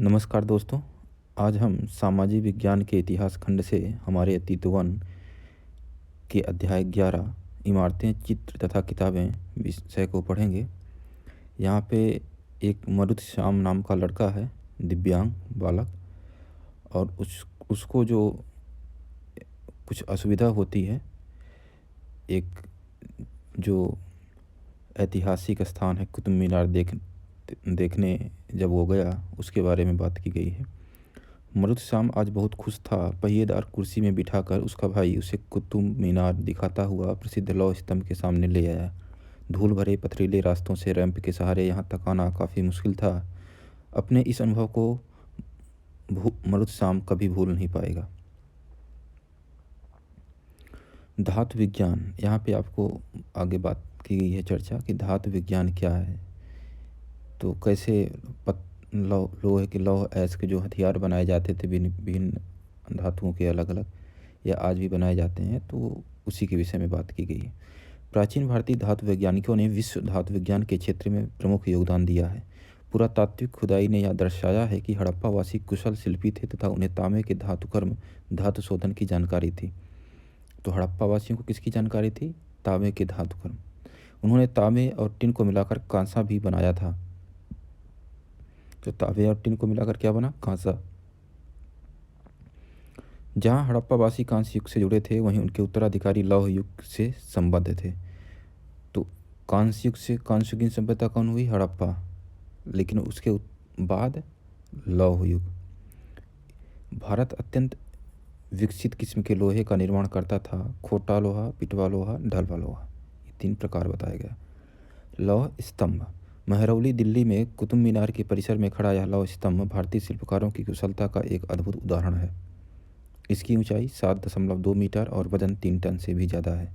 नमस्कार दोस्तों। आज हम सामाजिक विज्ञान के इतिहास खंड से हमारे अतीतवन के अध्याय 11 इमारतें, चित्र तथा किताबें विषय को पढ़ेंगे। यहाँ पे एक मरुतश्याम नाम का लड़का है, दिव्यांग बालक, और उसको जो कुछ असुविधा होती है। एक जो ऐतिहासिक स्थान है कुतुब मीनार देखने जब वो गया, उसके बारे में बात की गई है। मरुतश्याम आज बहुत खुश था। पहिएदार कुर्सी में बिठाकर उसका भाई उसे कुतुब मीनार दिखाता हुआ प्रसिद्ध लौह स्तंभ के सामने ले आया। धूल भरे पथरीले रास्तों से रैंप के सहारे यहाँ तक आना काफ़ी मुश्किल था। अपने इस अनुभव को मरुतश्याम कभी भूल नहीं पाएगा। धातु विज्ञान, यहाँ पे आपको आगे बात की गई है चर्चा कि धातु विज्ञान क्या है। तो कैसे लोहे के लौह ऐस के जो हथियार बनाए जाते थे विभिन्न विभिन्न धातुओं के अलग अलग, या आज भी बनाए जाते हैं, तो उसी के विषय में बात की गई है। प्राचीन भारतीय धातु वैज्ञानिकों ने विश्व धातु विज्ञान के क्षेत्र में प्रमुख योगदान दिया है। पुरातात्विक खुदाई ने यह दर्शाया है कि हड़प्पावासी कुशल शिल्पी थे तथा उन्हें तांबे के धातुकर्म, धातु शोधन की जानकारी थी। तो हड़प्पावासियों को किसकी जानकारी थी? तांबे के धातुकर्म। उन्होंने तांबे और टिन को मिलाकर कांसा भी बनाया था। तो तांबे और टिन को मिलाकर क्या बना? कांसा। जहां हड़प्पावासी कांस्य युग से जुड़े थे, वहीं उनके उत्तराधिकारी लौह युग से संबद्ध थे। तो कांस्य युग से कांस्य युगीन सभ्यता कौन हुई? हड़प्पा। लेकिन उसके बाद लौह युग। भारत अत्यंत विकसित किस्म के लोहे का निर्माण करता था। खोटा लोहा, पिटवा लोहा, ढलवा लोहा, ये 3 प्रकार बताया गया। लौह स्तंभ। महरौली, दिल्ली में कुतुब मीनार के परिसर में खड़ा यह लौह स्तंभ भारतीय शिल्पकारों की कुशलता का एक अद्भुत उदाहरण है। इसकी ऊंचाई 7.2 मीटर और वजन 3 टन से भी ज़्यादा है।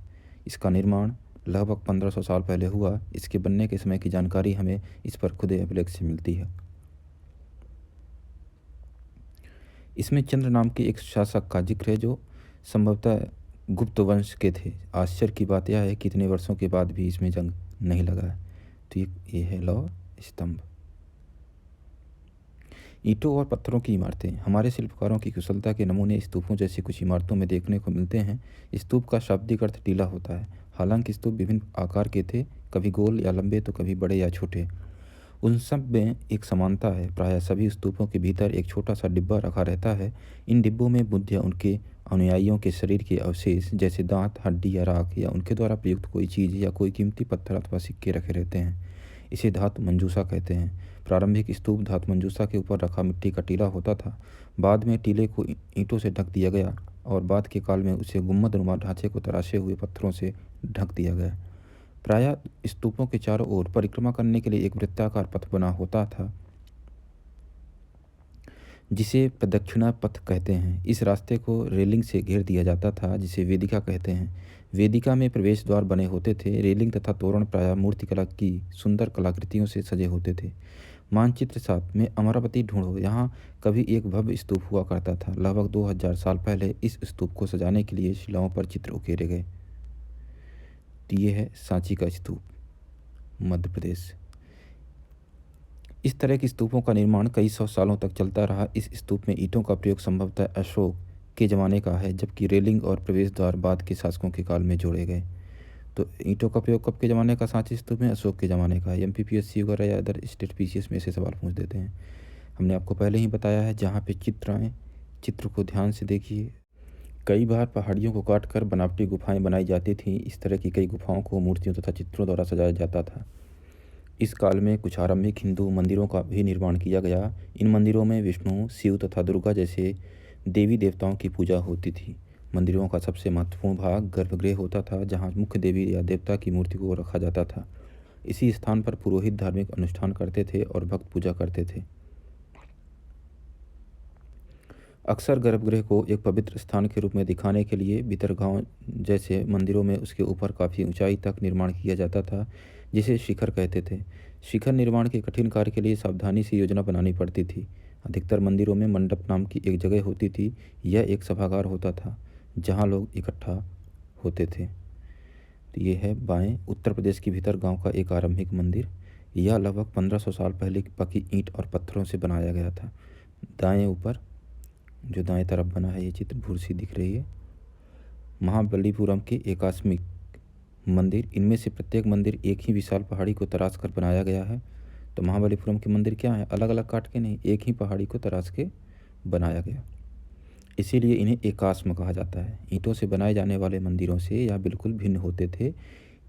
इसका निर्माण लगभग 1500 साल पहले हुआ। इसके बनने के समय की जानकारी हमें इस पर खुदे अभिलेख से मिलती है। इसमें चंद्र नाम के एक शासक का जिक्र है जो संभवतः गुप्त वंश के थे। आश्चर्य की बात यह है कि इतने वर्षों के बाद भी इसमें जंग नहीं लगा है। तो ये है लौह स्तंभ। ईंटों और पत्थरों की इमारतें। हमारे शिल्पकारों की कुशलता के नमूने स्तूपों जैसी कुछ इमारतों में देखने को मिलते हैं। स्तूप का शाब्दिक अर्थ टीला होता है। हालांकि स्तूप विभिन्न आकार के थे, कभी गोल या लंबे तो कभी बड़े या छोटे। उन सब में एक समानता है। प्रायः सभी स्तूपों के भीतर एक छोटा सा डिब्बा रखा रहता है। इन डिब्बों में बुद्ध या उनके अनुयायियों के शरीर के अवशेष जैसे दांत, हड्डी या राख, या उनके द्वारा प्रयुक्त कोई चीज़ या कोई कीमती पत्थर अथवा सिक्के रखे रहते हैं। इसे धातु मंजूषा कहते हैं। प्रारंभिक स्तूप धातु मंजूषा के ऊपर रखा मिट्टी का टीला होता था। बाद में टीले को ईंटों से ढक दिया गया और बाद के काल में उसे गुम्बदनुमा ढांचे को तराशे हुए पत्थरों से ढक दिया गया। प्रायः स्तूपों के चारों ओर परिक्रमा करने के लिए एक वृत्ताकार पथ बना होता था, जिसे प्रदक्षिणा पथ कहते हैं। इस रास्ते को रेलिंग से घेर दिया जाता था, जिसे वेदिका कहते हैं। वेदिका में प्रवेश द्वार बने होते थे। रेलिंग तथा तोरण प्रायः मूर्तिकला की सुंदर कलाकृतियों से सजे होते थे। मानचित्र 7 में अमरावती ढूंढो। यहाँ कभी एक भव्य स्तूप हुआ करता था। लगभग 2000 साल पहले इस स्तूप को सजाने के लिए शिलाओं पर चित्र उकेरे गए। तो ये है सांची का स्तूप, मध्य प्रदेश। इस तरह के स्तूपों का निर्माण कई सौ सालों तक चलता रहा। इस स्तूप में ईंटों का प्रयोग संभवतः अशोक के ज़माने का है, जबकि रेलिंग और प्रवेश द्वार बाद के शासकों के काल में जोड़े गए। तो ईंटों का प्रयोग कब के ज़माने का सांची स्तूप में? अशोक के ज़माने का। MPPSC वगैरह या अदर स्टेट PCS में से सवाल पूछ देते हैं। हमने आपको पहले ही बताया है। जहाँ पे चित्र आए, चित्र को ध्यान से देखिए। कई बार पहाड़ियों को काट कर बनावटी गुफाएं बनाई जाती थीं। इस तरह की कई गुफाओं को मूर्तियों तथा चित्रों द्वारा सजाया जाता था। इस काल में कुछ आरंभिक हिंदू मंदिरों का भी निर्माण किया गया। इन मंदिरों में विष्णु, शिव तथा दुर्गा जैसे देवी देवताओं की पूजा होती थी। मंदिरों का सबसे महत्वपूर्ण भाग गर्भगृह होता था, जहां मुख्य देवी या देवता की मूर्ति को रखा जाता था। इसी स्थान पर पुरोहित धार्मिक अनुष्ठान करते थे और भक्त पूजा करते थे। अक्सर गर्भगृह को एक पवित्र स्थान के रूप में दिखाने के लिए भीतरगांव जैसे मंदिरों में उसके ऊपर काफ़ी ऊंचाई तक निर्माण किया जाता था, जिसे शिखर कहते थे। शिखर निर्माण के कठिन कार्य के लिए सावधानी से योजना बनानी पड़ती थी। अधिकतर मंदिरों में मंडप नाम की एक जगह होती थी। यह एक सभागार होता था जहाँ लोग इकट्ठा होते थे। तो ये है बाएं उत्तर प्रदेश की भीतरगांव का एक आरंभिक मंदिर। यह लगभग 1500 साल पहले की पकी ईंट और पत्थरों से बनाया गया था। दाएं ऊपर जो दाएं तरफ बना है ये चित्र भूर सी दिख रही है। महाबलीपुरम के एकात्मिक मंदिर, इनमें से प्रत्येक मंदिर एक ही विशाल पहाड़ी को तराश कर बनाया गया है। तो महाबलीपुरम के मंदिर क्या है, अलग अलग काट के नहीं, एक ही पहाड़ी को तराश के बनाया गया, इसीलिए इन्हें एकाश्म कहा जाता है। ईंटों से बनाए जाने वाले मंदिरों से यह बिल्कुल भिन्न होते थे।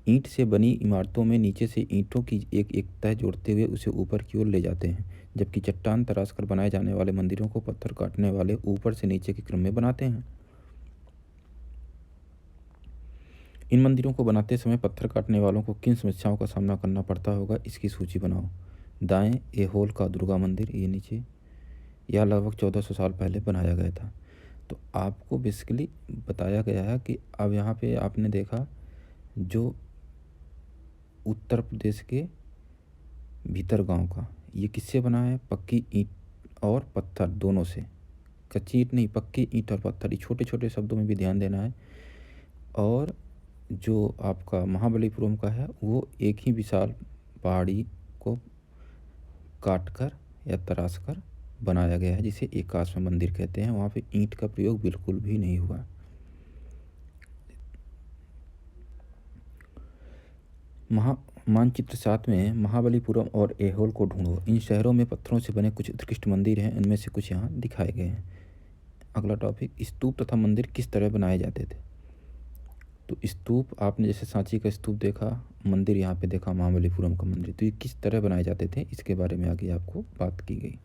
ईंट से बनी इमारतों में नीचे से ईंटों की एक एक तह जोड़ते हुए उसे ऊपर की ओर ले जाते हैं, जबकि चट्टान तराश कर बनाए जाने वाले मंदिरों को पत्थर काटने वाले ऊपर से नीचे के क्रम में बनाते हैं। इन मंदिरों को बनाते समय पत्थर काटने वालों को किन समस्याओं का सामना करना पड़ता होगा, इसकी सूची बनाओ। दाएं एहोल का दुर्गा मंदिर, ये नीचे, यह लगभग 1400 साल पहले बनाया गया था। तो आपको बेसिकली बताया गया है कि अब यहाँ पे आपने देखा जो उत्तर प्रदेश के भीतर गांव का, ये किससे बना है, पक्की ईंट और पत्थर दोनों से, कच्ची ईंट नहीं, पक्की ईंट और पत्थर, ये छोटे छोटे शब्दों में भी ध्यान देना है। और जो आपका महाबलीपुरम का है वो एक ही विशाल पहाड़ी को काट कर या तराश कर बनाया गया है, जिसे एकाश्म मंदिर कहते हैं। वहाँ पे ईंट का प्रयोग बिल्कुल भी नहीं हुआ। मानचित्र 7 में महाबलीपुरम और ऐहोल को ढूंढो। इन शहरों में पत्थरों से बने कुछ उत्कृष्ट मंदिर हैं, इनमें से कुछ यहाँ दिखाए गए हैं। अगला टॉपिक, स्तूप तथा मंदिर किस तरह बनाए जाते थे। तो स्तूप आपने जैसे सांची का स्तूप देखा, मंदिर यहाँ पे देखा महाबलीपुरम का मंदिर, तो ये किस तरह बनाए जाते थे इसके बारे में आगे आपको बात की गई।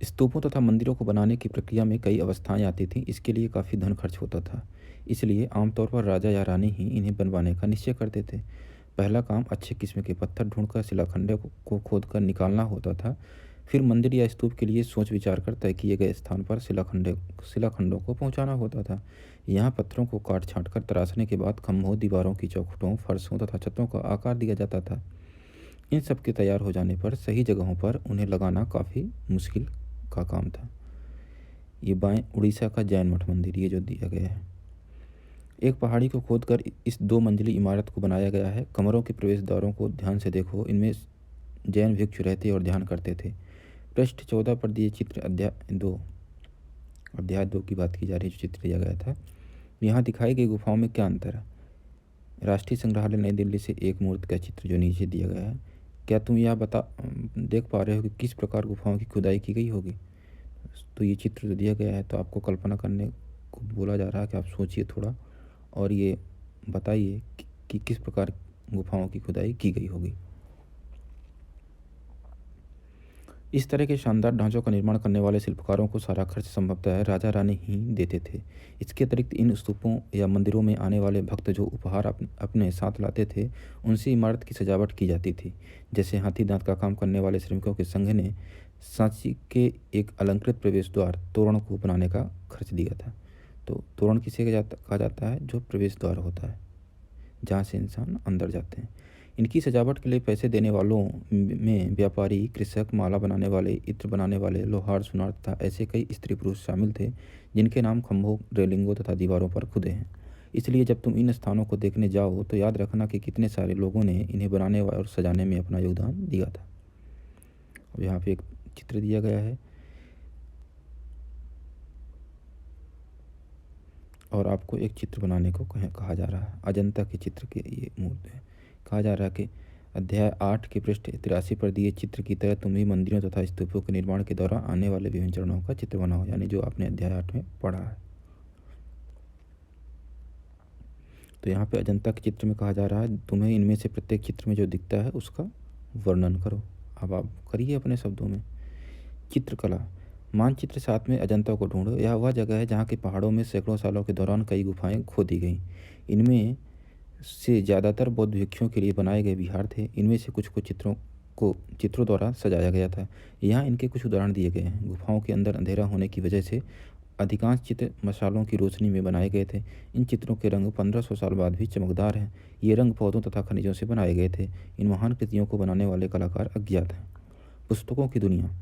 स्तूपों तथा मंदिरों को बनाने की प्रक्रिया में कई अवस्थाएं आती थीं, इसके लिए काफ़ी धन खर्च होता था, इसलिए आमतौर पर राजा या रानी ही इन्हें बनवाने का निश्चय करते थे। पहला काम अच्छे किस्म के पत्थर ढूंढकर शिलाखंडों को खोदकर निकालना होता था। फिर मंदिर या स्तूप के लिए सोच विचार कर तय किए गए स्थान पर शिलाखंडों को पहुंचाना होता था। यहाँ पत्थरों को काट छाँट कर तराशने के बाद खम्भों, दीवारों की चौखटों, फर्शों तथा छतों का आकार दिया जाता था। इन सब के तैयार हो जाने पर सही जगहों पर उन्हें लगाना काफ़ी मुश्किल का काम था। ये बाएं उड़ीसा का जैन मठ मंदिर, ये जो दिया गया है, एक पहाड़ी को खोदकर इस 2 मंजिली इमारत को बनाया गया है। कमरों के प्रवेश द्वारों को ध्यान से देखो, इनमें जैन भिक्षु रहते और ध्यान करते थे। पृष्ठ 14 पर दिए चित्र अध्याय 2 की बात की जा रही है, जो चित्र दिया गया था। यहाँ दिखाई गई गुफाओं में क्या अंतर है। राष्ट्रीय संग्रहालय नई दिल्ली से एक मूर्ति का चित्र जो नीचे दिया गया है, क्या तुम यह देख पा रहे हो कि किस प्रकार गुफाओं की खुदाई की गई होगी। तो ये चित्र जो दिया गया है, तो आपको कल्पना करने को बोला जा रहा है कि आप सोचिए थोड़ा और ये बताइए कि किस प्रकार गुफाओं की खुदाई की गई होगी। इस तरह के शानदार ढांचों का निर्माण करने वाले शिल्पकारों को सारा खर्च संभवतः राजा रानी ही देते थे। इसके अतिरिक्त इन स्तूपों या मंदिरों में आने वाले भक्त जो उपहार अपने साथ लाते थे, उनसे इमारत की सजावट की जाती थी। जैसे हाथी दांत का काम करने वाले श्रमिकों के संघ ने सांची के एक अलंकृत प्रवेश द्वार तोरण को बनाने का खर्च दिया था। तो तोरण किसे कहा जाता है, जो प्रवेश द्वार होता है जहाँ से इंसान अंदर जाते हैं। इनकी सजावट के लिए पैसे देने वालों में व्यापारी, कृषक, माला बनाने वाले, इत्र बनाने वाले, लोहार, सुनार तथा ऐसे कई स्त्री पुरुष शामिल थे जिनके नाम खंभों, रेलिंगों तथा दीवारों पर खुदे हैं। इसलिए जब तुम इन स्थानों को देखने जाओ तो याद रखना कि कितने सारे लोगों ने इन्हें बनाने और सजाने में अपना योगदान दिया था। अब यहाँ पे एक चित्र दिया गया है और आपको एक चित्र बनाने को कहा जा रहा है। अजंता के चित्र के ये मूर्ति है। कहा जा रहा है कि अध्याय 8 के पृष्ठ 83 पर दिए चित्र की तरह तुम भी मंदिरों तथा स्तूपों के निर्माण के दौरान आने वाले विभिन्न चरणों का चित्र बनाओ, यानी जो आपने अध्याय 8 में पढ़ा है। तो यहाँ पे अजंता के चित्र में कहा जा रहा है तुम्हें इनमें से प्रत्येक चित्र में जो दिखता है उसका वर्णन करो। अब आप करिए अपने शब्दों में। चित्रकला, मानचित्र 7 में अजंता को ढूंढो। यह वह जगह है जहाँ के पहाड़ों में सैकड़ों सालों के दौरान कई गुफाएं खोदी गईं। इनमें से ज़्यादातर बौद्ध भिक्षुओं के लिए बनाए गए विहार थे। इनमें से कुछ को चित्रों द्वारा सजाया गया था। यहाँ इनके कुछ उदाहरण दिए गए हैं। गुफाओं के अंदर अंधेरा होने की वजह से अधिकांश चित्र मशालों की रोशनी में बनाए गए थे। इन चित्रों के रंग 1500 साल बाद भी चमकदार हैं। ये रंग पौधों तथा खनिजों से बनाए गए थे। इन महान कृतियों को बनाने वाले कलाकार अज्ञात हैं। पुस्तकों की दुनिया,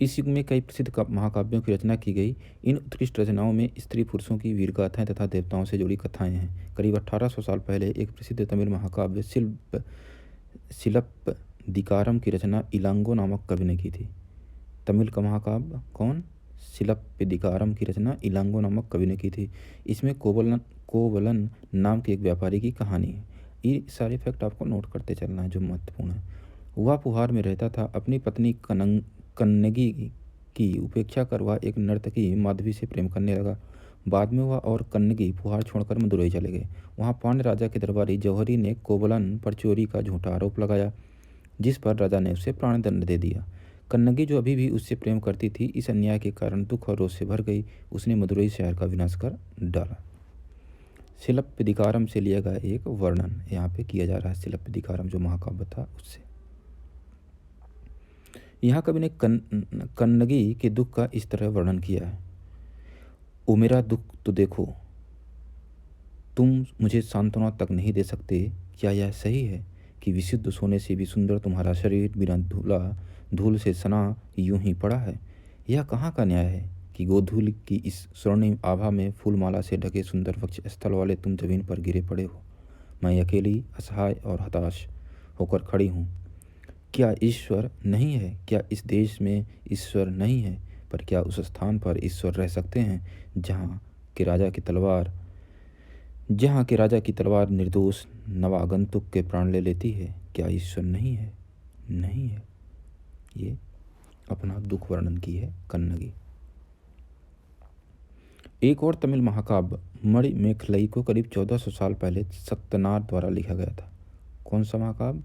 इस युग में कई प्रसिद्ध महाकाव्यों की रचना की गई। इन उत्कृष्ट रचनाओं में स्त्री पुरुषों की वीर गाथाएं तथा देवताओं से जुड़ी कथाएं हैं। करीब 1800 साल पहले एक प्रसिद्ध तमिल महाकाव्य शिलप्पदिकारम की रचना इलांगो नामक कवि ने की थी। तमिल का महाकाव्य कौन? शिलप्पदिकारम की रचना इलांगो नामक कवि ने की थी। इसमें कोवलन नाम के एक व्यापारी की कहानी है। ये सारे फैक्ट आपको नोट करते चलना है जो महत्वपूर्ण है। वह पुहार में रहता था। अपनी पत्नी कन्नगी की उपेक्षा कर वह एक नर्तकी माधवी से प्रेम करने लगा। बाद में वह और कन्नगी पुहार छोड़कर मदुरई चले गए। वहाँ पांड्य राजा के दरबारी जौहरी ने कोवलन पर चोरी का झूठा आरोप लगाया, जिस पर राजा ने उसे प्राणदंड दे दिया। कन्नगी जो अभी भी उससे प्रेम करती थी, इस अन्याय के कारण दुख और रोष से भर गई। उसने मदुरई शहर का विनाश कर डाला। शिलप्पदिकारम से लिया गया एक वर्णन यहाँ पे किया जा रहा है। शिलप्पदिकारम जो महाकाव्य था उससे यहाँ कवि ने कन्नगी के दुख का इस तरह वर्णन किया है। ओ मेरा दुख तो देखो, तुम मुझे सांत्वना तक नहीं दे सकते। क्या यह सही है कि विशुद्ध सोने से भी सुंदर तुम्हारा शरीर बिना धूल से सना यूं ही पड़ा है? यह कहाँ का न्याय है कि गोधूल की इस स्वर्णिम आभा में फूलमाला से ढके सुंदर वक्ष स्थल वाले तुम जमीन पर गिरे पड़े हो। मैं अकेली असहाय और हताश होकर खड़ी हूँ। क्या ईश्वर नहीं है? क्या इस देश में ईश्वर नहीं है? पर क्या उस स्थान पर ईश्वर रह सकते हैं जहाँ के राजा की तलवार निर्दोष नवागंतुक के प्राण ले लेती है? क्या ईश्वर नहीं है? नहीं है। ये अपना दुख वर्णन की है कन्नगी। एक और तमिल महाकाव्य मणिमेखलई को करीब 1400 साल पहले सत्यनार द्वारा लिखा गया था। कौन सा महाकाव्य?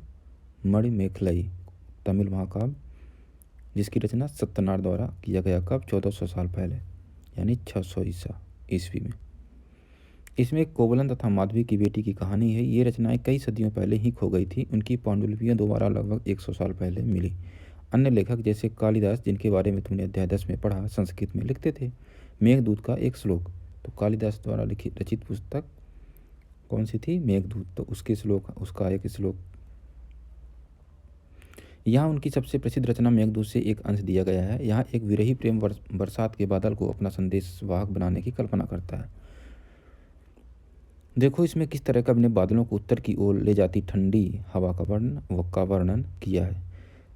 मणिमेखलई तमिल महाकाव्य, जिसकी रचना सत्यनार द्वारा किया गया। कब? 1400 साल पहले, यानी 600 ईस्वी में। इसमें कोवलन तथा माधवी की बेटी की कहानी है। ये रचनाएं कई सदियों पहले ही खो गई थी। उनकी पांडुलिपियां दोबारा लगभग 100 साल पहले मिली। अन्य लेखक जैसे कालिदास, जिनके बारे में तुमने अध्याय 10 में पढ़ा, संस्कृत में लिखते थे। मेघदूत का एक श्लोक, तो कालिदास द्वारा लिखित रचित पुस्तक कौन सी थी? मेघदूत। तो उसका एक श्लोक यहाँ उनकी सबसे प्रसिद्ध रचना मेघदूत से एक अंश दिया गया है। यहाँ एक विरही प्रेम बरसात के बादल को अपना संदेशवाहक बनाने की कल्पना करता है। देखो इसमें किस तरह कवि ने बादलों को उत्तर की ओर ले जाती ठंडी हवा का वर्णन किया है।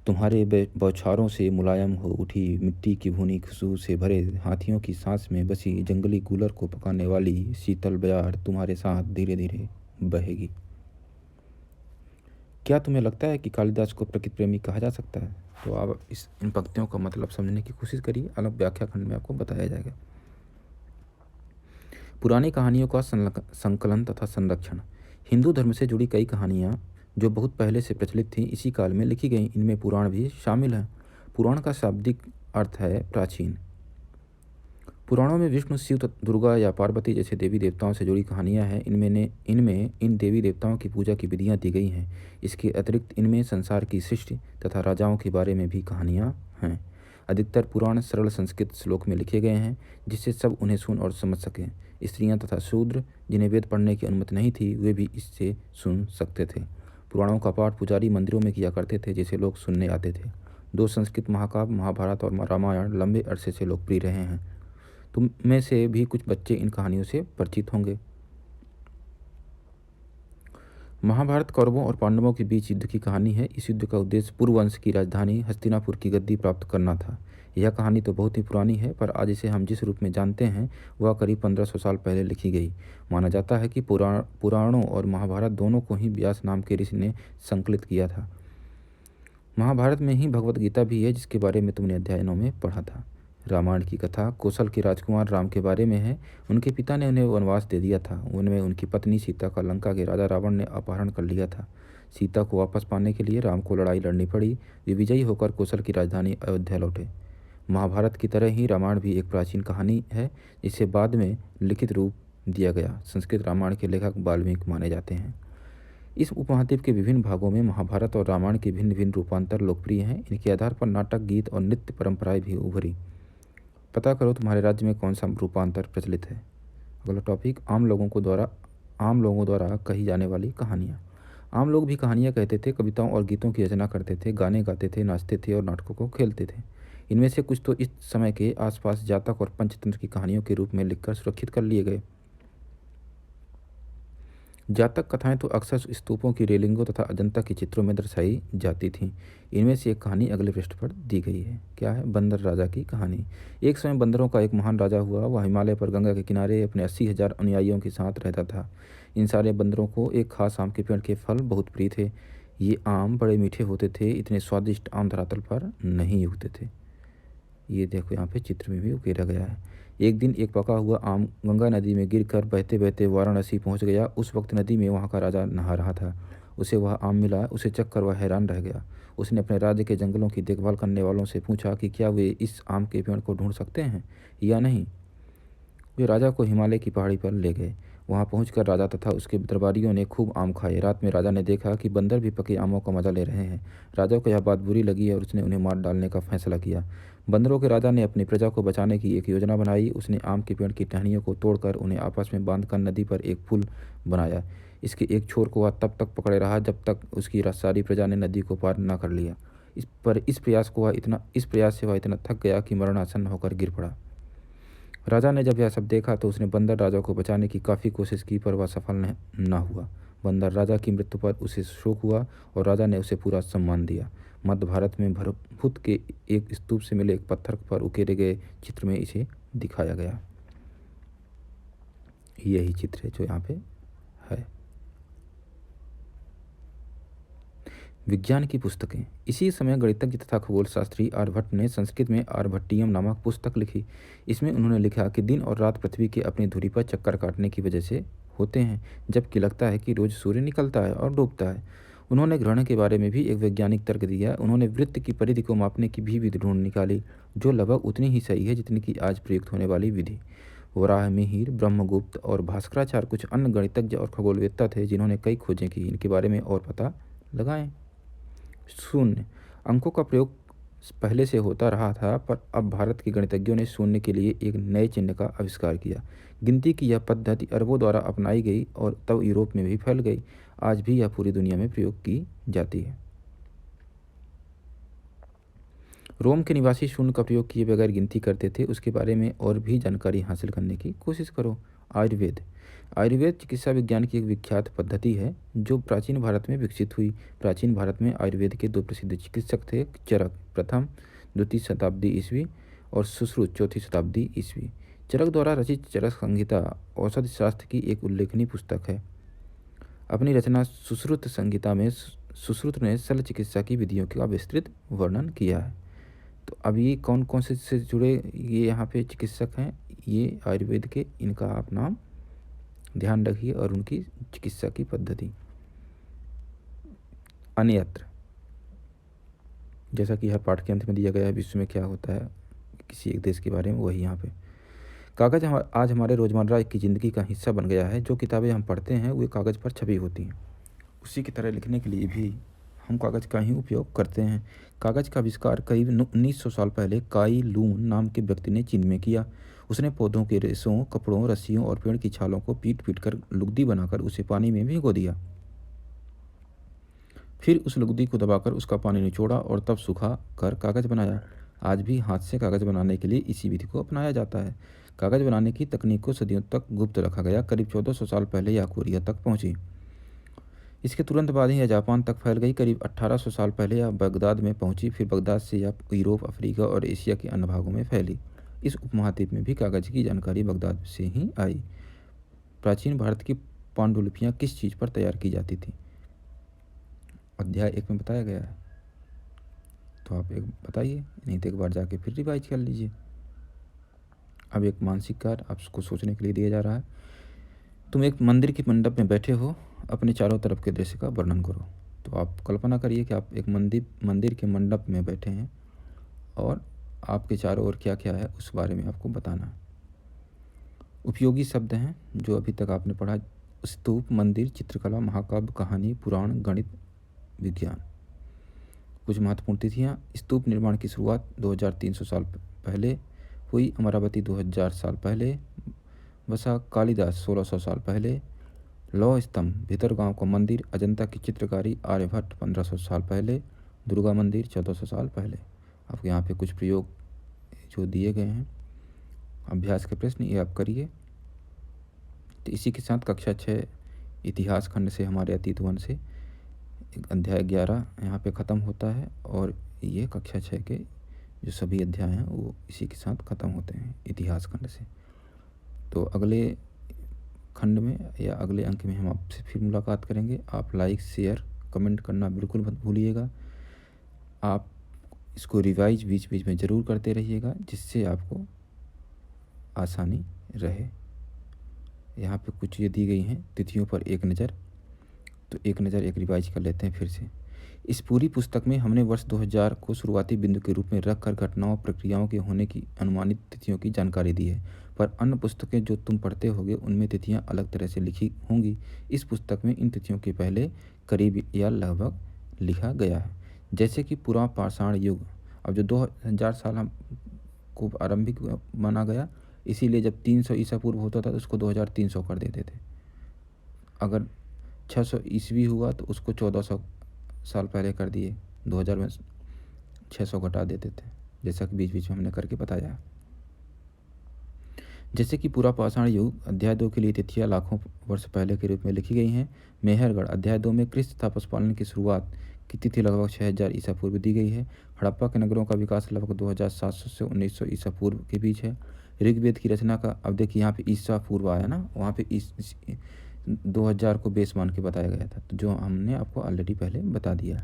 तुम्हारे बौछारों से मुलायम हो उठी मिट्टी की भुनी खुशबू से भरे हाथियों की सांस में बसी जंगली कूलर को पकाने वाली शीतल बयार तुम्हारे साथ धीरे धीरे बहेगी। क्या तुम्हें लगता है कि कालिदास को प्रकृति प्रेमी कहा जा सकता है? तो आप इन पंक्तियों का मतलब समझने की कोशिश करिए। अलग व्याख्या खंड में आपको बताया जाएगा। पुरानी कहानियों का संकलन तथा संरक्षण। हिंदू धर्म से जुड़ी कई कहानियाँ जो बहुत पहले से प्रचलित थीं, इसी काल में लिखी गई। इनमें पुराण भी शामिल हैं। पुराण का शाब्दिक अर्थ है प्राचीन। पुराणों में विष्णु, शिव, दुर्गा या पार्वती जैसे देवी देवताओं से जुड़ी कहानियाँ हैं। इनमें इन देवी देवताओं की पूजा की विधियाँ दी गई हैं। इसके अतिरिक्त इनमें संसार की सृष्टि तथा राजाओं के बारे में भी कहानियाँ हैं। अधिकतर पुराण सरल संस्कृत श्लोक में लिखे गए हैं, जिससे सब उन्हें सुन और समझ सकें। स्त्रियाँ तथा शूद्र, जिन्हें वेद पढ़ने की अनुमति नहीं थी, वे भी इससे सुन सकते थे। पुराणों का पाठ पुजारी मंदिरों में किया करते थे, जिसे लोग सुनने आते थे। 2 संस्कृत महाकाव्य महाभारत और रामायण लंबे अरसे से लोकप्रिय रहे हैं। तुम में से भी कुछ बच्चे इन कहानियों से परिचित होंगे। महाभारत कौरवों और पांडवों के बीच युद्ध की कहानी है। इस युद्ध का उद्देश्य पुरुवंश की राजधानी हस्तिनापुर की गद्दी प्राप्त करना था। यह कहानी तो बहुत ही पुरानी है, पर आज इसे हम जिस रूप में जानते हैं वह करीब 1500 साल पहले लिखी गई। माना जाता है कि पुराणों और महाभारत दोनों को ही व्यास नाम के ऋषि ने संकलित किया था। महाभारत में ही भगवत गीता भी है, जिसके बारे में तुमने अध्यायों में पढ़ा था। रामायण की कथा कौशल के राजकुमार राम के बारे में है। उनके पिता ने उन्हें वनवास दे दिया था। उनमें उनकी पत्नी सीता का लंका के राजा रावण ने अपहरण कर लिया था। सीता को वापस पाने के लिए राम को लड़ाई लड़नी पड़ी। वे विजयी होकर कौशल की राजधानी अयोध्या लौटे। महाभारत की तरह ही रामायण भी एक प्राचीन कहानी है, जिसे बाद में लिखित रूप दिया गया। संस्कृत रामायण के लेखक वाल्मीकि माने जाते हैं। इस उपमहाद्वीप के विभिन्न भागों में महाभारत और रामायण के भिन्न भिन्न रूपांतर लोकप्रिय हैं। इनके आधार पर नाटक, गीत और नृत्य परंपराएं भी उभरी। पता करो तुम्हारे राज्य में कौन सा रूपांतर प्रचलित है। अगला टॉपिक, आम लोगों द्वारा कही जाने वाली कहानियाँ। आम लोग भी कहानियाँ कहते थे, कविताओं और गीतों की रचना करते थे, गाने गाते थे, नाचते थे और नाटकों को खेलते थे। इनमें से कुछ तो इस समय के आसपास जातक और पंचतंत्र की कहानियों के रूप में लिखकर सुरक्षित कर लिए गए। जातक कथाएं तो अक्सर स्तूपों की रेलिंगों तथा अजंता के चित्रों में दर्शाई जाती थीं। इनमें से एक कहानी अगले पृष्ठ पर दी गई है। क्या है? बंदर राजा की कहानी। एक समय बंदरों का एक महान राजा हुआ। वह हिमालय पर गंगा के किनारे अपने 80,000 अनुयायियों के साथ रहता था। इन सारे बंदरों को एक खास आम के पेड़ के फल बहुत प्रिय थे। ये आम बड़े मीठे होते थे। इतने स्वादिष्ट आम धरातल पर नहीं उगते थे। ये देखो यहाँ पे चित्र में भी उकेरा गया है। एक दिन एक पका हुआ आम गंगा नदी में गिरकर बहते बहते वाराणसी पहुँच गया। उस वक्त नदी में वहाँ का राजा नहा रहा था। उसे वह आम मिला। उसे चखकर वह हैरान रह गया। उसने अपने राज्य के जंगलों की देखभाल करने वालों से पूछा कि क्या वे इस आम के पेड़ को ढूंढ सकते हैं या नहीं। वे राजा को हिमालय की पहाड़ी पर ले गए। वहां पहुंचकर राजा तथा उसके दरबारियों ने खूब आम खाए। रात में राजा ने देखा कि बंदर भी पके आमों का मजा ले रहे हैं। राजा को यह बात बुरी लगी और उसने उन्हें मार डालने का फैसला किया। बंदरों के राजा ने अपनी प्रजा को बचाने की एक योजना बनाई। उसने आम के पेड़ की टहनियों को तोड़कर उन्हें आपस में बांधकर नदी पर एक पुल बनाया। इसके एक छोर को वह तब तक पकड़े रहा जब तक उसकी सारी प्रजा ने नदी को पार न कर लिया। इस प्रयास से वह इतना थक गया कि मरणासन्न होकर गिर पड़ा। राजा ने जब यह सब देखा तो उसने बंदर राजा को बचाने की काफ़ी कोशिश की, पर वह सफल न हुआ। बंदर राजा की मृत्यु पर उसे शोक हुआ और राजा ने उसे पूरा सम्मान दिया। मध्य भारत में भरभूत के एक स्तूप से मिले एक पत्थर पर उकेरे गए चित्र में इसे दिखाया गया। यही चित्र है जो यहाँ पे है। विज्ञान की पुस्तकें। इसी समय गणितज्ञ तथा खगोल शास्त्री आर्यभट्ट ने संस्कृत में आर्यभट्टियम नामक पुस्तक लिखी। इसमें उन्होंने लिखा कि दिन और रात पृथ्वी के अपनी धुरी पर चक्कर काटने की वजह से होते हैं, जबकि लगता है कि रोज सूर्य निकलता है और डूबता है। उन्होंने ग्रहण के बारे में भी एक वैज्ञानिक तर्क दिया। उन्होंने वृत्त की परिधि को मापने की भी विधि ढूंढ निकाली, जो लगभग उतनी ही सही है जितनी की आज प्रयुक्त होने वाली विधि। वराहमिहिर, ब्रह्मगुप्त और भास्कराचार्य कुछ अन्य गणितज्ञ और खगोलवेत्ता थे जिन्होंने कई खोजें की इनके बारे में और पता लगाएं। शून्य अंकों का प्रयोग पहले से होता रहा था, पर अब भारत के गणितज्ञों ने शून्य के लिए एक नए चिन्ह का आविष्कार किया। गिनती की यह पद्धति अरबों द्वारा अपनाई गई और तब यूरोप में भी फैल गई। आज भी यह पूरी दुनिया में प्रयोग की जाती है। रोम के निवासी शून्य का प्रयोग किए बगैर गिनती करते थे। उसके बारे में और भी जानकारी हासिल करने की कोशिश करो। आयुर्वेद। आयुर्वेद चिकित्सा विज्ञान की एक विख्यात पद्धति है जो प्राचीन भारत में विकसित हुई। प्राचीन भारत में आयुर्वेद के दो प्रसिद्ध चिकित्सक थे, चरक प्रथम द्वितीय शताब्दी ईस्वी और सुश्रुत चौथी शताब्दी ईस्वी। चरक द्वारा रचित चरक संहिता औषधि शास्त्र की एक उल्लेखनीय पुस्तक है। अपनी रचना सुश्रुत संहिता में सुश्रुत ने शल्य चिकित्सा की विधियों का विस्तृत वर्णन किया है। तो अब ये कौन कौन से जुड़े ये यहाँ पे चिकित्सक हैं, ये आयुर्वेद के, इनका आप नाम ध्यान रखिए और उनकी चिकित्सा की पद्धति। अन्यत्र, जैसा कि हर पाठ के अंत में दिया गया है, विश्व में क्या होता है किसी एक देश के बारे में, वही यहाँ पे। कागज़ आज हमारे रोज़मर्रा की ज़िंदगी का हिस्सा बन गया है। जो किताबें हम पढ़ते हैं वे कागज़ पर छपी होती हैं। उसी की तरह लिखने के लिए भी हम कागज़ का ही उपयोग करते हैं। कागज़ का आविष्कार करीब 1900 साल पहले काई लून नाम के व्यक्ति ने चीन में किया। उसने पौधों के रेशों, कपड़ों, रस्सियों और पेड़ की छालों को पीट पीट कर लुगदी बनाकर उसे पानी में भिगो दिया। फिर उस लुगदी को दबाकर उसका पानी निचोड़ा और तब सूखा कर कागज़ बनाया। आज भी हाथ से कागज़ बनाने के लिए इसी विधि को अपनाया जाता है। कागज़ बनाने की तकनीक को सदियों तक गुप्त रखा गया। करीब 1400 साल पहले यह कोरिया तक पहुंची। इसके तुरंत बाद ही यह जापान तक फैल गई। करीब 1800 साल पहले यह बगदाद में पहुंची। फिर बगदाद से यह यूरोप, अफ्रीका और एशिया के अन्य भागों में फैली। इस उपमहाद्वीप में भी कागज़ की जानकारी बगदाद से ही आई। प्राचीन भारत की पांडुलिपियाँ किस चीज़ पर तैयार की जाती थी, अध्याय 1 में बताया गया है। तो आप एक बताइए, नहीं तो एक बार जाके फिर रिवाइज कर लीजिए। अब एक मानसिक कार्य आपको सोचने के लिए दिया जा रहा है। तुम एक मंदिर के मंडप में बैठे हो, अपने चारों तरफ के दृश्य का वर्णन करो। तो आप कल्पना करिए कि आप एक मंदिर के मंडप में बैठे हैं और आपके चारों ओर क्या क्या है उस बारे में आपको बताना है। उपयोगी शब्द हैं जो अभी तक आपने पढ़ा: स्तूप, मंदिर, चित्रकला, महाकाव्य, कहानी, पुराण, गणित, विज्ञान। कुछ महत्वपूर्ण तिथियाँ: स्तूप निर्माण की शुरुआत 2300 साल पहले हुई, अमरावती 2000 साल पहले बसा, कालिदास 1600 साल पहले, लौह स्तंभ भीतरगांव का मंदिर, अजंता की चित्रकारी आर्यभट्ट 1500 साल पहले, दुर्गा मंदिर 1400 साल पहले। आपको यहाँ पे कुछ प्रयोग जो दिए गए हैं, अभ्यास के प्रश्न, ये आप करिए। तो इसी के साथ कक्षा 6 इतिहास खंड से हमारे अतीत वन से अध्याय 11 यहाँ पे ख़त्म होता है और ये कक्षा 6 के जो सभी अध्याय हैं वो इसी के साथ ख़त्म होते हैं इतिहास खंड से। तो अगले खंड में या अगले अंक में हम आपसे फिर मुलाकात करेंगे। आप लाइक शेयर कमेंट करना बिल्कुल मत भूलिएगा। आप इसको रिवाइज बीच बीच में ज़रूर करते रहिएगा जिससे आपको आसानी रहे। यहाँ पे कुछ चीज़ें दी गई हैं, तिथियों पर एक नज़र। तो एक नज़र एक रिवाइज कर लेते हैं फिर से। इस पूरी पुस्तक में हमने वर्ष 2000 को शुरुआती बिंदु के रूप में रखकर घटनाओं प्रक्रियाओं के होने की अनुमानित तिथियों की जानकारी दी है, पर अन्य पुस्तकें जो तुम पढ़ते होगे उनमें तिथियां अलग तरह से लिखी होंगी। इस पुस्तक में इन तिथियों के पहले करीब या लगभग लिखा गया है, जैसे कि पुरा पाषाण युग। अब जो 2000 साल हम को आरंभिक माना गया, इसीलिए जब 300 ईसा पूर्व होता था तो उसको 2300 कर देते थे। अगर 600 ईस्वी हुआ तो उसको 1400 साल पहले कर दिए, 2000 में 600 घटा देते थे, जैसा कि बीच बीच में हमने करके बताया। जैसे कि पूरा पाषाण युग अध्याय 2 के लिए तिथियां लाखों वर्ष पहले के रूप में लिखी गई हैं। मेहरगढ़ अध्याय 2 में कृषि तथा पशुपालन की शुरुआत की तिथि लगभग 6000 ईसा पूर्व दी गई है। हड़प्पा के नगरों का विकास लगभग 2700 से 1900 ईसा पूर्व के बीच है। ऋग्वेद की रचना का, अब देखिए यहाँ पे ईसा पूर्व आया ना, वहाँ पे 2000 को बेस मान के बताया गया था, तो जो हमने आपको ऑलरेडी पहले बता दिया।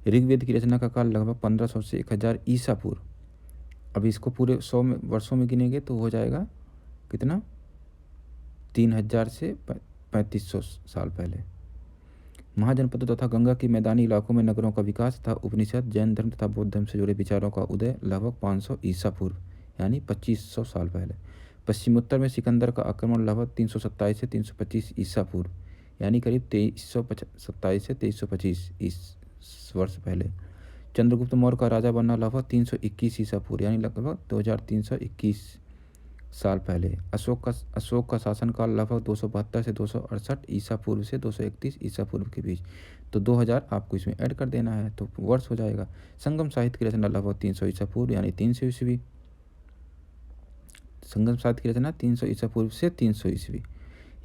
ऋग्वेद की रचना का काल लगभग 1500 से 1000 ईसा पूर्व। अब इसको पूरे 100 वर्षों में गिनेंगे तो हो जाएगा कितना, 3000 से 3500 साल पहले। महाजनपदों तथा गंगा के मैदानी इलाकों में नगरों का विकास तथा उपनिषद, जैन धर्म तथा बौद्ध धर्म से जुड़े विचारों का उदय लगभग 500 ईसा पूर्व यानी 2500 साल पहले। पश्चिमोत्तर में सिकंदर का आक्रमण लगभग 327 से 325 ईसा पूर्व यानी करीब 2327 से 2325 वर्ष पहले। चंद्रगुप्त मौर्य का राजा बनना लगभग 321 ईसा पूर्व यानी लगभग 2321 साल पहले। अशोक का शासनकाल लगभग 272 से 268 ईसा पूर्व से 231 ईसा पूर्व के बीच। तो 2000 आपको इसमें ऐड कर देना है तो वर्ष हो जाएगा। संगम साहित्य की रचना लगभग 300 ईसा पूर्व यानी 300 ईस्वी। संगम साहित्य की रचना 300 ईसा पूर्व से 300 ईस्वी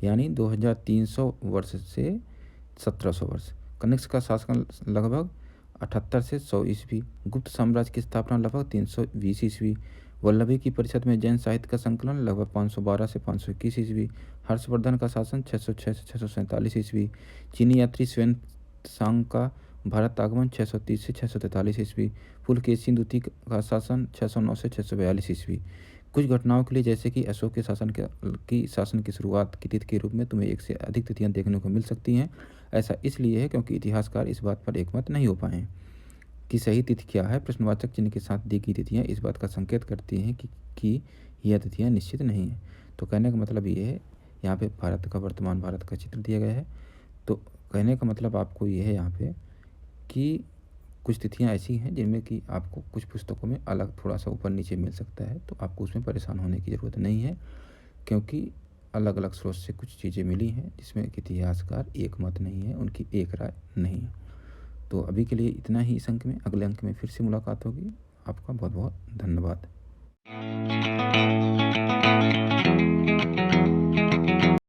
यानी 2300 वर्ष से 1700 वर्ष। कनिष्क का शासन लगभग 78 से 100 ईस्वी। गुप्त साम्राज्य की स्थापना लगभग 320 ईस्वी। वल्लभी की परिषद में जैन साहित्य का संकलन लगभग 512 से 521 ईस्वी। हर्षवर्धन का शासन 606 से 647 ईस्वी। चीनी यात्री स्वयं सांग का भारत आगमन 630 से 643 ईस्वी। पुलकेशी द्वितीय का शासन 609 से 642 ईस्वी। कुछ घटनाओं के लिए, जैसे कि अशोक के शासन की शुरुआत की तिथि के रूप में तुम्हें एक से अधिक तिथियां देखने को मिल सकती हैं। ऐसा इसलिए है क्योंकि इतिहासकार इस बात पर एकमत नहीं हो पाए कि सही तिथि क्या है। प्रश्नवाचक चिन्ह के साथ दी गई तिथियां इस बात का संकेत करती हैं कि यह तिथियां निश्चित नहीं हैं। तो कहने का मतलब ये है, यहाँ पे भारत का, वर्तमान भारत का चित्र दिया गया है। तो कहने का मतलब आपको ये है यहाँ पे कि कुछ तिथियां ऐसी हैं जिनमें कि आपको कुछ पुस्तकों में अलग थोड़ा सा ऊपर नीचे मिल सकता है, तो आपको उसमें परेशान होने की ज़रूरत नहीं है, क्योंकि अलग अलग स्रोत से कुछ चीज़ें मिली हैं जिसमें इतिहासकार एक मत नहीं है, उनकी एक राय नहीं है। तो अभी के लिए इतना ही इस अंक में। अगले अंक में फिर से मुलाकात होगी। आपका बहुत बहुत धन्यवाद।